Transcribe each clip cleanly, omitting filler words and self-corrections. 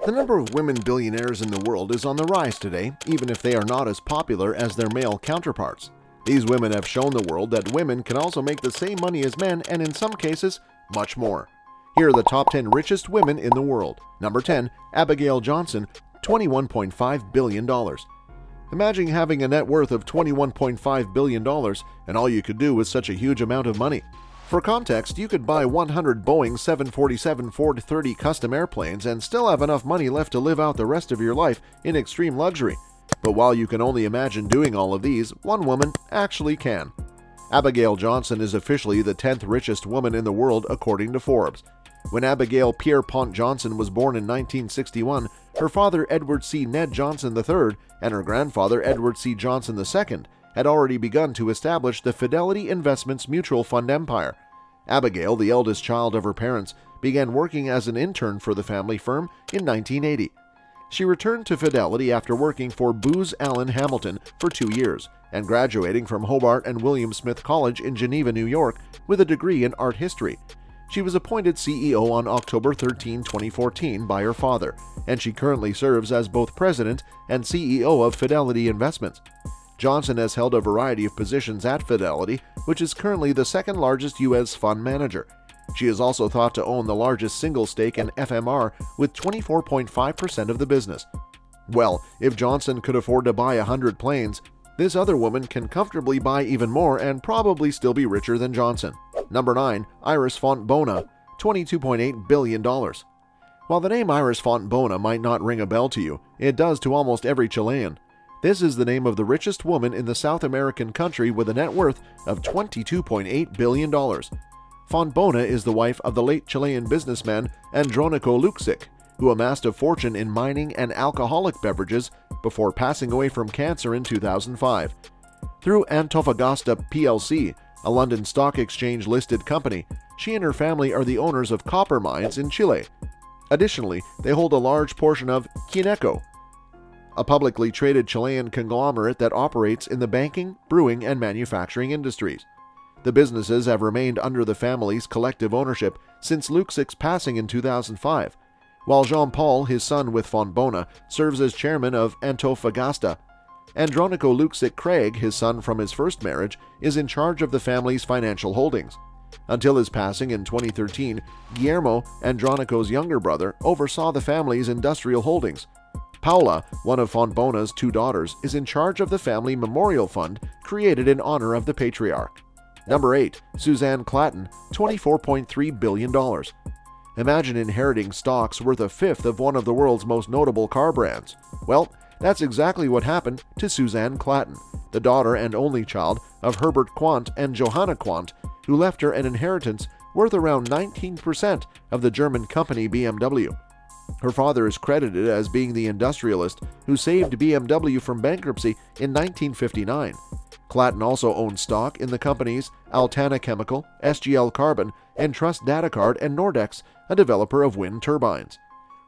The number of women billionaires in the world is on the rise today, even if they are not as popular as their male counterparts. These women have shown the world that women can also make the same money as men, and in some cases, much more. Here are the top 10 richest women in the world. Number 10, Abigail Johnson, $21.5 billion. Imagine having a net worth of $21.5 billion, and all you could do with such a huge amount of money. For context, you could buy 100 Boeing 747-430 custom airplanes and still have enough money left to live out the rest of your life in extreme luxury. But while you can only imagine doing all of these, one woman actually can. Abigail Johnson is officially the 10th richest woman in the world according to Forbes. When Abigail Pierpont Johnson was born in 1961, her father Edward C. Ned Johnson III and her grandfather Edward C. Johnson II had already begun to establish the Fidelity Investments mutual fund empire. Abigail, the eldest child of her parents, began working as an intern for the family firm in 1980. She returned to Fidelity after working for Booz Allen Hamilton for 2 years and graduating from Hobart and William Smith College in Geneva, New York, with a degree in art history. She was appointed CEO on October 13, 2014 by her father, and she currently serves as both president and CEO of Fidelity Investments. Johnson has held a variety of positions at Fidelity, which is currently the second largest U.S. fund manager. She is also thought to own the largest single stake in FMR with 24.5% of the business. Well, if Johnson could afford to buy 100 planes, this other woman can comfortably buy even more and probably still be richer than Johnson. Number 9. Iris Fontbona, $22.8 billion. While the name Iris Fontbona might not ring a bell to you, it does to almost every Chilean. This is the name of the richest woman in the South American country with a net worth of $22.8 billion. Fontbona is the wife of the late Chilean businessman Andronico Luksic, who amassed a fortune in mining and alcoholic beverages before passing away from cancer in 2005. Through Antofagasta plc, a London Stock Exchange-listed company, she and her family are the owners of copper mines in Chile. Additionally, they hold a large portion of Quineco, a publicly traded Chilean conglomerate that operates in the banking, brewing, and manufacturing industries. The businesses have remained under the family's collective ownership since Luksic's passing in 2005, while Jean-Paul, his son with Fontbona, serves as chairman of Antofagasta. Andronico Luksic Craig, his son from his first marriage, is in charge of the family's financial holdings. Until his passing in 2013, Guillermo, Andronico's younger brother, oversaw the family's industrial holdings. Paula, one of Fontbona's 2 daughters, is in charge of the family memorial fund created in honor of the patriarch. Number 8. Suzanne KLATTEN, $24.3 billion. Imagine inheriting stocks worth a fifth of one of the world's most notable car brands. Well, that's exactly what happened to Suzanne KLATTEN, the daughter and only child of Herbert Quandt and Johanna Quandt, who left her an inheritance worth around 19% of the German company BMW. Her father is credited as being the industrialist who saved BMW from bankruptcy in 1959. KLATTEN also owns stock in the companies Altana Chemical, SGL Carbon, Entrust Datacard, and Nordex, a developer of wind turbines.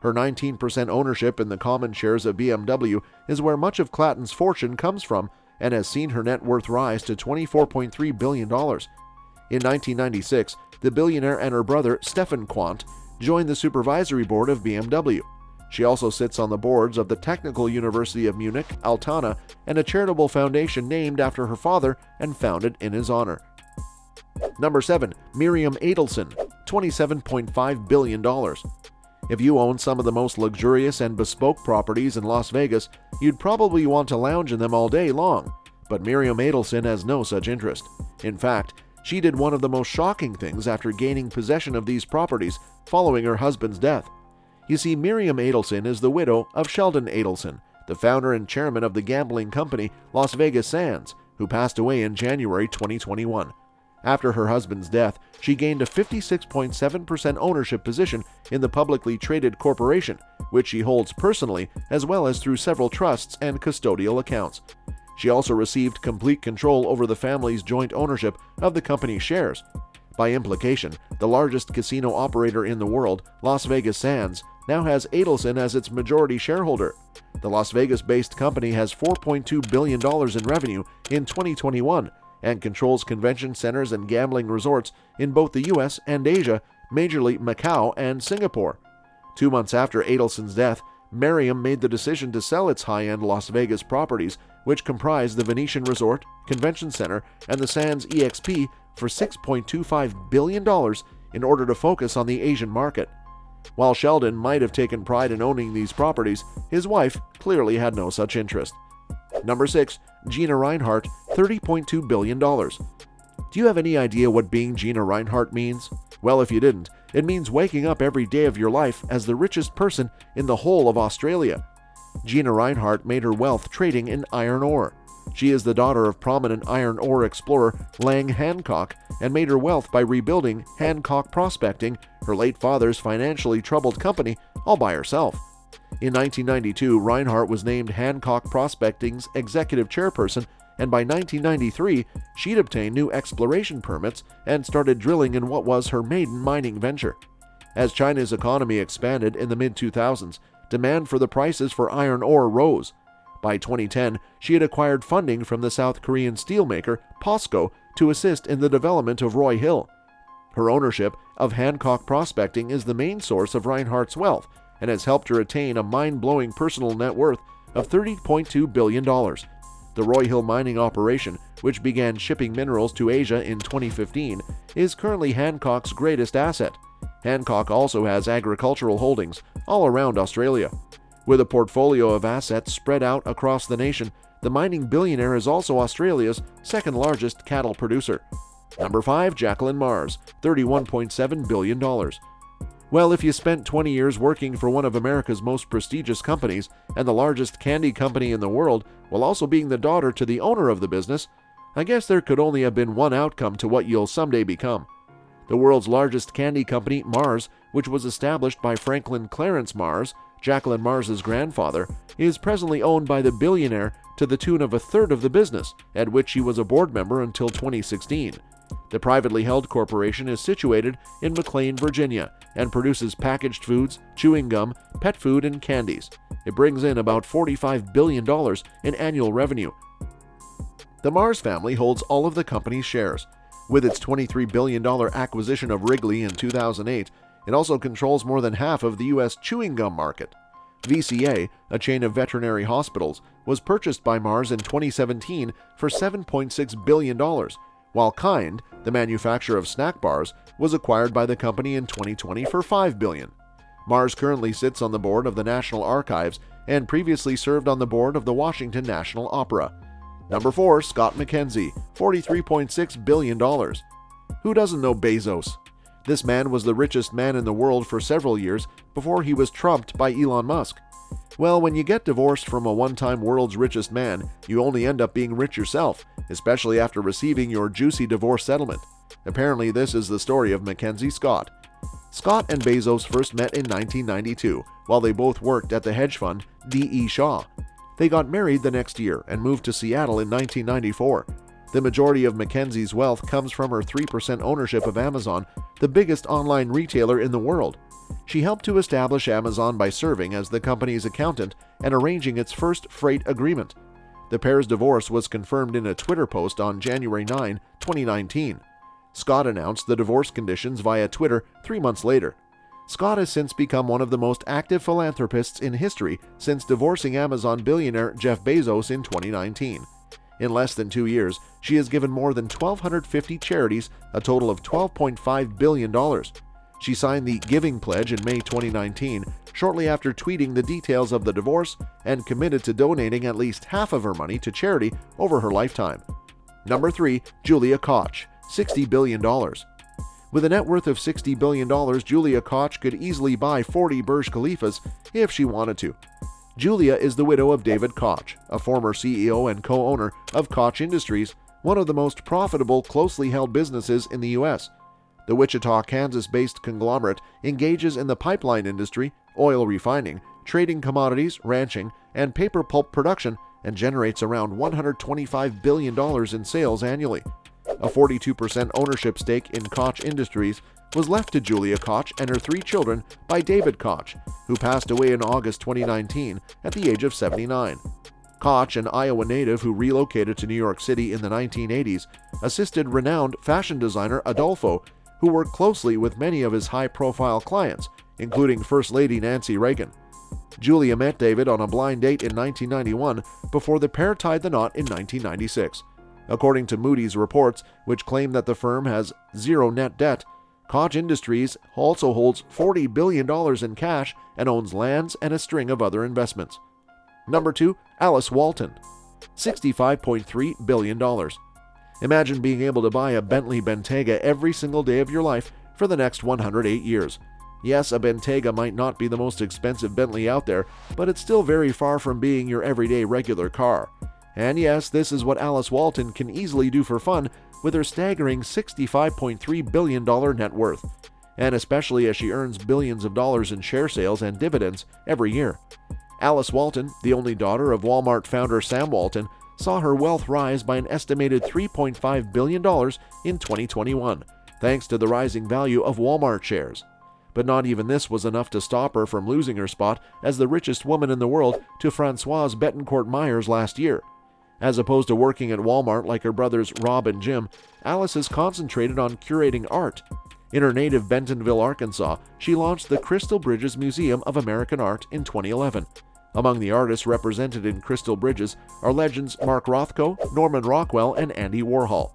Her 19% ownership in the common shares of BMW is where much of KLATTEN's fortune comes from and has seen her net worth rise to $24.3 billion. In 1996, the billionaire and her brother, Stefan Quandt, joined the supervisory board of BMW. She also sits on the boards of the Technical University of Munich, Altana, and a charitable foundation named after her father and founded in his honor. Number 7. MIRIAM ADELSON, $27.5 billion. If you own some of the most luxurious and bespoke properties in Las Vegas, you'd probably want to lounge in them all day long, but MIRIAM ADELSON has no such interest. In fact, she did one of the most shocking things after gaining possession of these properties following her husband's death. You see, MIRIAM ADELSON is the widow of Sheldon Adelson, the founder and chairman of the gambling company Las Vegas Sands, who passed away in January 2021. After her husband's death, she gained a 56.7% ownership position in the publicly traded corporation, which she holds personally as well as through several trusts and custodial accounts. She also received complete control over the family's joint ownership of the company's shares. By implication, the largest casino operator in the world, Las Vegas Sands, now has Adelson as its majority shareholder. The Las Vegas-based company has $4.2 billion in revenue in 2021 and controls convention centers and gambling resorts in both the US and Asia, majorly Macau and Singapore. 2 months after ADELSON's death, MIRIAM made the decision to sell its high-end Las Vegas properties, which comprise the Venetian Resort, Convention Center, and the Sands EXP, for $6.25 billion in order to focus on the Asian market. While Sheldon might have taken pride in owning these properties, his wife clearly had no such interest. Number 6. Gina Rinehart, $30.2 billion. Do you have any idea what being Gina Rinehart means? Well, if you didn't, it means waking up every day of your life as the richest person in the whole of Australia. Gina Rinehart made her wealth trading in iron ore. She is the daughter of prominent iron ore explorer Lang Hancock and made her wealth by rebuilding Hancock Prospecting, her late father's financially troubled company, all by herself. In 1992, Rinehart was named Hancock Prospecting's executive chairperson, and by 1993, she'd obtained new exploration permits and started drilling in what was her maiden mining venture. As China's economy expanded in the mid-2000s, demand for the prices for iron ore rose. By 2010, she had acquired funding from the South Korean steelmaker POSCO to assist in the development of Roy Hill. Her ownership of Hancock Prospecting is the main source of Rinehart's wealth and has helped her attain a mind-blowing personal net worth of $30.2 billion. The Roy Hill mining operation, which began shipping minerals to Asia in 2015, is currently Hancock's greatest asset. Hancock also has agricultural holdings all around Australia. With a portfolio of assets spread out across the nation, the mining billionaire is also Australia's second largest cattle producer. Number 5. Jacqueline Mars, $31.7 billion. Well, if you spent 20 years working for one of America's most prestigious companies and the largest candy company in the world, while also being the daughter to the owner of the business, I guess there could only have been one outcome to what you'll someday become. The world's largest candy company, Mars, which was established by Franklin Clarence Mars, Jacqueline Mars's grandfather, is presently owned by the billionaire to the tune of a third of the business, at which he was a board member until 2016. The privately held corporation is situated in McLean, Virginia, and produces packaged foods, chewing gum, pet food, and candies. It brings in about $45 billion in annual revenue. The Mars family holds all of the company's shares. With its $23 billion acquisition of Wrigley in 2008, it also controls more than half of the U.S. chewing gum market. VCA, a chain of veterinary hospitals, was purchased by Mars in 2017 for $7.6 billion, while Kind, the manufacturer of snack bars, was acquired by the company in 2020 for $5 billion. Mars currently sits on the board of the National Archives and previously served on the board of the Washington National Opera. Number 4. Scott McKenzie, $43.6 billion. Who doesn't know Bezos? This man was the richest man in the world for several years before he was trumped by Elon Musk. Well, when you get divorced from a one-time world's richest man, you only end up being rich yourself, especially after receiving your juicy divorce settlement. Apparently, this is the story of Mackenzie Scott. Scott and Bezos first met in 1992, while they both worked at the hedge fund D.E. Shaw. They got married the next year and moved to Seattle in 1994. The majority of Mackenzie's wealth comes from her 3% ownership of Amazon, the biggest online retailer in the world. She helped to establish Amazon by serving as the company's accountant and arranging its first freight agreement. The pair's divorce was confirmed in a Twitter post on January 9, 2019. Scott announced the divorce conditions via Twitter 3 months later. Scott has since become one of the most active philanthropists in history since divorcing Amazon billionaire Jeff Bezos in 2019. In less than 2 years, she has given more than 1,250 charities a total of $12.5 billion. She signed the Giving Pledge in May 2019, shortly after tweeting the details of the divorce, and committed to donating at least half of her money to charity over her lifetime. Number 3. Julia Koch, $60 billion. With a net worth of $60 billion, Julia Koch could easily buy 40 Burj Khalifas if she wanted to. Julia is the widow of David Koch, a former CEO and co-owner of Koch Industries, one of the most profitable, closely held businesses in the U.S. The Wichita, Kansas-based conglomerate engages in the pipeline industry, oil refining, trading commodities, ranching, and paper pulp production, and generates around $125 billion in sales annually. A 42% ownership stake in Koch Industries was left to Julia Koch and her 3 children by David Koch, who passed away in August 2019 at the age of 79. Koch, an Iowa native who relocated to New York City in the 1980s, assisted renowned fashion designer Adolfo, who worked closely with many of his high-profile clients, including First Lady Nancy Reagan. Julia met David on a blind date in 1991 before the pair tied the knot in 1996. According to Moody's reports, which claim that the firm has zero net debt, Koch Industries also holds $40 billion in cash and owns lands and a string of other investments. Number 2. Alice Walton, $65.3 billion. Imagine being able to buy a Bentley Bentayga every single day of your life for the next 108 years. Yes, a Bentayga might not be the most expensive Bentley out there, but it's still very far from being your everyday regular car. And yes, this is what Alice Walton can easily do for fun with her staggering $65.3 billion net worth, and especially as she earns billions of dollars in share sales and dividends every year. Alice Walton, the only daughter of Walmart founder Sam Walton, saw her wealth rise by an estimated $3.5 billion in 2021, thanks to the rising value of Walmart shares. But not even this was enough to stop her from losing her spot as the richest woman in the world to Francoise Bettencourt Meyers last year. As opposed to working at Walmart like her brothers Rob and Jim, Alice is concentrated on curating art. In her native Bentonville, Arkansas, she launched the Crystal Bridges Museum of American Art in 2011. Among the artists represented in Crystal Bridges are legends Mark Rothko, Norman Rockwell, and Andy Warhol.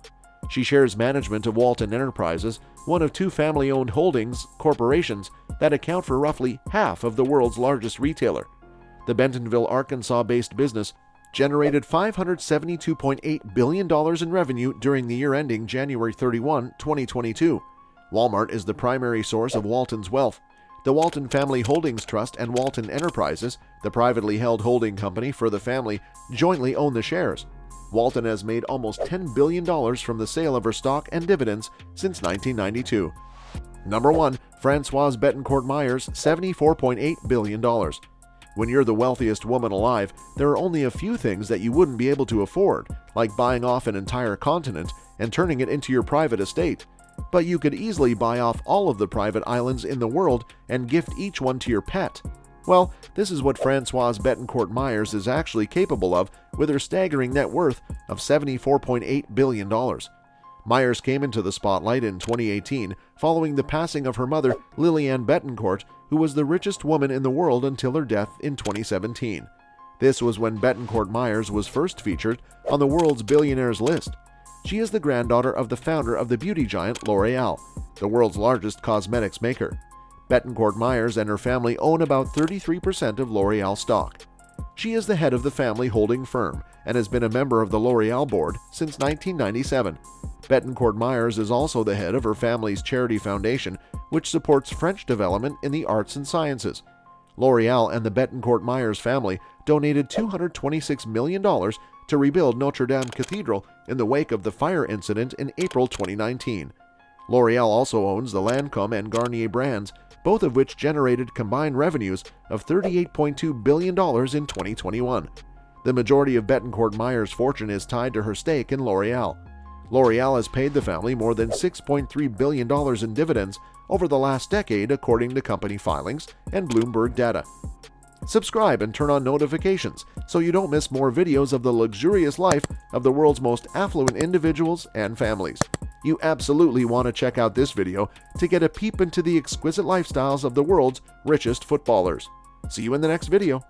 She shares management of Walton Enterprises, one of two family-owned holdings corporations that account for roughly half of the world's largest retailer. The Bentonville, Arkansas-based business generated $572.8 billion in revenue during the year ending January 31, 2022. Walmart is the primary source of Walton's wealth. The Walton Family Holdings Trust and Walton Enterprises, the privately held holding company for the family, jointly own the shares. Walton has made almost $10 billion from the sale of her stock and dividends since 1992. Number 1. Francoise Bettencourt Meyers, $74.8 billion. When you're the wealthiest woman alive, there are only a few things that you wouldn't be able to afford, like buying off an entire continent and turning it into your private estate. But you could easily buy off all of the private islands in the world and gift each one to your pet. Well, this is what Francoise Bettencourt Meyers is actually capable of with her staggering net worth of $74.8 billion. Meyers came into the spotlight in 2018 following the passing of her mother, Lillian Bettencourt, who was the richest woman in the world until her death in 2017. This was when Bettencourt Meyers was first featured on the world's billionaires list. She is the granddaughter of the founder of the beauty giant L'Oreal, the world's largest cosmetics maker. Bettencourt Meyers and her family own about 33% of L'Oreal stock. She is the head of the family holding firm and has been a member of the L'Oreal board since 1997. Bettencourt Meyers is also the head of her family's charity foundation, which supports French development in the arts and sciences. L'Oreal and the Bettencourt Meyers family donated $226 million to rebuild Notre Dame Cathedral in the wake of the fire incident in April 2019. L'Oreal also owns the Lancôme and Garnier brands, both of which generated combined revenues of $38.2 billion in 2021. The majority of Bettencourt Meyers' fortune is tied to her stake in L'Oreal. L'Oreal has paid the family more than $6.3 billion in dividends over the last decade, according to company filings and Bloomberg data. Subscribe and turn on notifications so you don't miss more videos of the luxurious life of the world's most affluent individuals and families. You absolutely want to check out this video to get a peep into the exquisite lifestyles of the world's richest footballers. See you in the next video.